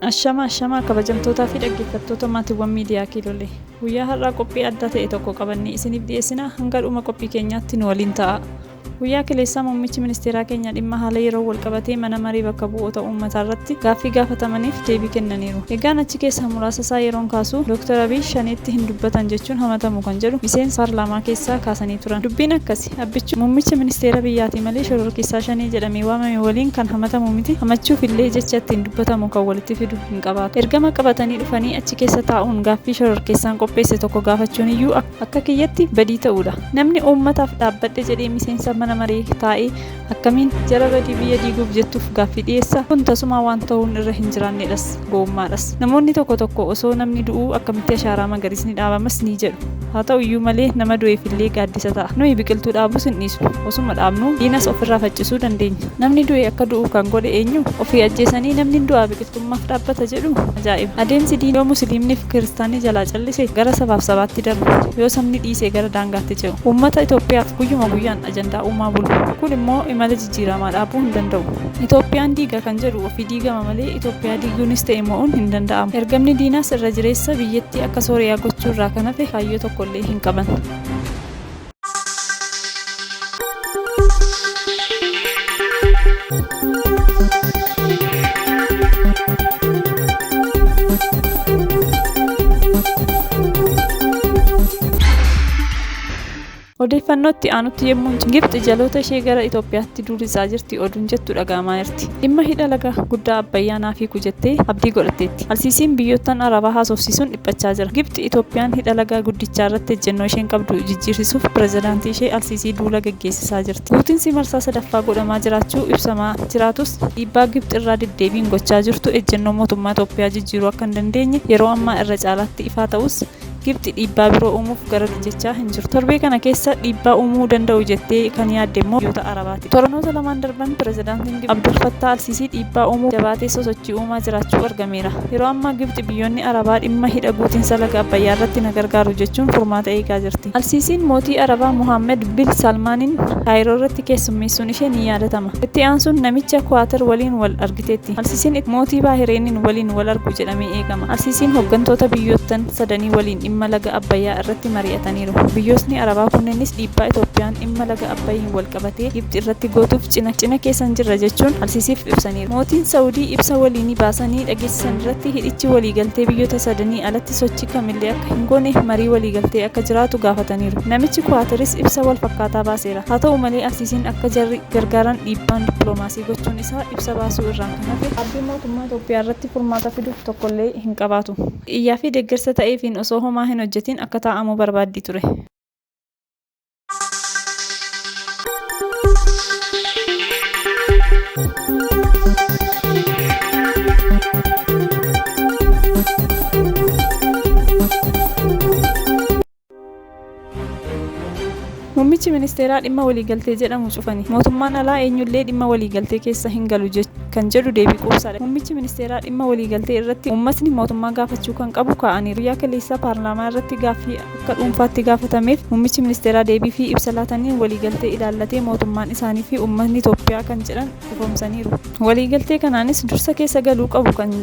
Ashama kabajamtootaa fi dhaggeeffattoota maatiiwwan miidiyaa Kiilolee. Guyyaa har'aa qophii adda ta'e tokko qabannee isiniif dhiyeessina. Hanga dhuma qophii keenyaatti nu waliin ta'a. Guyyaa kaleessaa muummichi ministeeraa keenya dhimma haala yeroo wal qabatee mana marii bakka bu'oota uummataa irratti gaaffii gaafatamaniif deebii kennaniiru. Egaan achi keessaa muraasa isaa yeroon kaasu Dr. Abiy shaneetti hin dubbatan jechuun hamatamu kan jedhu miseensa paarlaamaa keessaa kaasanii turan. Dubbiin akkasi abbichi muummicha ministeera biyyaatii malee shororkeessaa shanee jedhamee waamame waliin kan hamatamu miti. Hamachuuf illee jecha ittiin dubbatamu kan walitti fidu hin qabaatu. Ergama qabatanii dhufanii achi keessa taa'uun gaaffii shororkeessaan qopheesse tokko gaafachuun iyyuu akka kiyyatti badii ta'uudha. Namni uummataaf dhaabbadhe jedhee miseensa mana marii taa'ee akkamiin jara badii biyya diiguuf jettuuf gaaffii dhiyeessa. Kun tasuma waan ta'uun irra hin jiraannedhas gowwummaadhas. Namoonni tokko tokko osoo namni du'uu akkamitti ashaaraa magariisni dhaabamas ni jedhu. Haa ta'u iyyuu malee nama du'eef illee gaaddisa ta'a. Nuyi biqiltuu dhaabus hin dhiisnu. Osuma dhaabnu diinas ofirraa faccisuu dandeenya. Namni du'e akka du'u kan godhe eenyu? Ofii ajjeesanii namni du'aa biqiltummaaf dhaabbata jedhu ajaa'iba. Adeemsi diinoo musliimni fi kiristaanii jalaa callise gara sabaaf sabaatti darba. Yoo sabni dhiisee gara daangaatti ce'u. Uummata Itoophiyaaf guyyuma guyyaan ajandaa uumaa bulu. Kun immoo imala jijjiiramaa dhaabuu hin danda'u. Itoophiyaan diiga kan jedhu ofii diigama malee Itoophiyaa diiguunis ta'e mo'uun hin danda'amu. Ergamni diinaas irra jireessa biyyattii akka Sooriyaa gochuu irraa kan hafe kaayyoo tokkollee hin qaban. Odeeffannootti aanutti yemmuun Gibxi jaloota ishee gara Itoophiyaatti duurisaa jirti oduun jettu dhaga'amaa jirti. Dhimma hidha laga guddaa Abbayyaa naafiku jettee abdii godhatteetti. Alsiisiin biyyoottan Arabaa haasofsiisuun dhiphachaa jira. Gibxi Itoophiyaan hidha laga guddichaa irratti ejjennoo isheen qabdu jijjiirrisuuf pirezidaantii ishee Alsiisii duula gaggeessisaa jirti. Puutiinsi marsaa sadaffaa godhamaa jiraachuu ibsamaa jiraatus dhiibbaa Gibxi irraa deddeebiin gochaa jirtu ejjennoo mootummaa Itoophiyaa jijjiiruu akka hin dandeenye yeroo ammaa irra caalaatti ifaa ta'us Gibxi dhiibbaa biroo uumuuf gara jechaa hin jirtu. Torbee kana keessa dhiibbaa uumuu danda'u jettee kan yaadde immoo biyyoota Arabaati. Toranoota lamaan darban pirezidaantiin Gibxi Abdul Fattah Alsiisii dhiibbaa uumuu jabaatee sosochii uumaa jiraachuu argameera. Yeroo ammaa Gibxi biyyoonni Arabaa dhimma hidha guutiinsa laga Abbayyaa irratti na gargaaru jechuun furmaata eegaa jirti. Alsiisiin mootii Arabaa Muhammed bin Salmaaniin Kaayiroo irratti keessummeessuun ishee ni yaadatama. Itti aansuun namicha Kwaatar waliin wal argiteetti. Alsiisiin mootii Baahireeniin waliin wal argu jedhamee eegama. Alsiisiin hooggantoota biyyoottan sadanii waliin dhimma laga Abbayyaa irratti mari'ataniiru. Biyyootni Arabaa kunneenis dhiibbaa Itoophiyaan dhimma laga Abbayyiin wal qabatee Gibxi irratti gootuuf cina keessan jirra jechuun Alsiisiif ibsaniiru. Mootiin Saawudii ibsa waliinii baasanii dhageessisan irratti hidhichi waliigaltee biyyoota sadanii alatti sochii kamillee akka hin goone marii waliigaltee akka jiraatu gaafataniiru. Namichi Kwaataris ibsa wal fakkaataa baaseera. Haa ta'u malee Alsiisiin akka jarri gargaaran dhiibbaan dippiloomaasii gochuun isaa ibsa baasuu irraan kan hafe abdii mootummaa Itoophiyaa irratti furmaata fiduuf tokkollee hin qabaatu. Iyyaa fi deeggarsa ta'eefiin osoo homaa hin hojjetiin akka taa'amu barbaaddi ture. Muummichi ministeeraa dhimma waliigaltee jedhamu cufani. Mootummaan alaa eenyullee dhimma waliigaltee keessa hin galu kan jedhu deebii quubsaadha. Muummichi ministeeraa dhimma waliigaltee irratti uummatni mootummaa gaafachuu kan qabu kaa'aniiru. Guyyaa kaleessaa paarlaamaa irratti gaaffii akka dhuunfaatti gaafatameef muummichi ministeeraa deebii fi ibsa laataniin waliigaltee ilaallatee mootummaan isaanii fi uummatni Itoophiyaa kan jedhan ifoomsaniiru. Waliigaltee kanaanis dursa keessa galuu qabu kan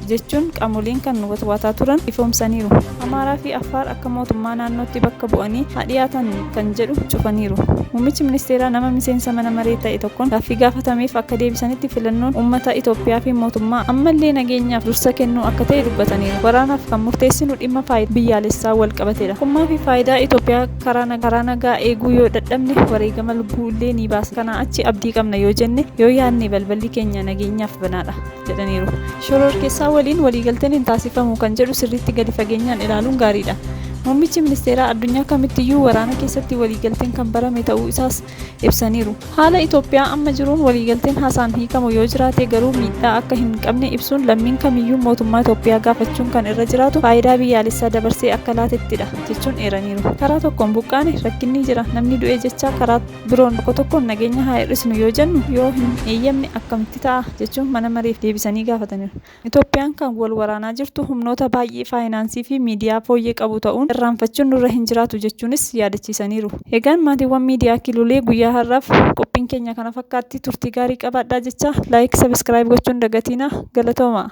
jechuun qaamoleen kan watwaataa turan ifoomsaniiru. Amaaraa fi Affaar akka mootummaa naannootti bakka bu'anii dhiyaatan kan jedhu cufaniiru. Muummichi ministeeraa nama miseensa mana maree ta'e tokkoon gaaffii gaafatameef akka deebisanitti filannoon uummata Itoophiyaa fi mootummaa ammallee nageenyaaf dursa kennuu akka ta'e dubbataniiru. Waraanaaf kan murteessinu dhimma faayidaa biyyaalessaa wal qabateedha. Hummaa fi faayidaa Itoophiyaa karaa nagaa eeguu yoo dadhabne wareegama lubbuu illee ni baasa. Kanaa achi abdii qabna yoo jenne yoo yaadne balballi keenya nageenyaaf banaadha jedhaniiru. Shororkeessaa waliin waliigalteen hin taasifamu kan jedhu sirriitti gadi fageenyaan ilaaluun gaariidha. Muummichi ministeeraa addunyaa kamittiyyuu waraana keessatti waliigalteen kan barame ta'uu isaas ibsaniiru. Haala Itoophiyaa amma jiruun waliigalteen haasaan hiikamu yoo jiraate garuu miidhaa akka hin qabne ibsuun lammiin kamiyyuu mootummaa Itoophiyaa gaafachuun kan irra jiraatu faayidaa biyyaalessaa dabarsee akka laatettidha jechuun eeraniiru. Karaa tokkoon buqqaane rakkinni jira, namni du'ee jecha karaa biroon tokkoon nageenya haa hir'isnu yoo jennu yoo hin eeyyamne akkamitti ta'a jechuun mana mareef deebisanii gaafataniiru. Itoophiyaan kan wal waraanaa jirtu humnoota baay'ee faayinaansii fi miidiyaa fooyyee qabu ta'uun irraanfachuun nurra hin jiraatu jechuunis yaadachiisaniiru. Egaan maatiiwwan miidiyaa Kilulee guyyaa har'aaf qophiin keenya kana fakkaatti. Turtii gaarii qabaadhaa jecha laayik sabiskiraayib gochuun dagatiina. Galatooma.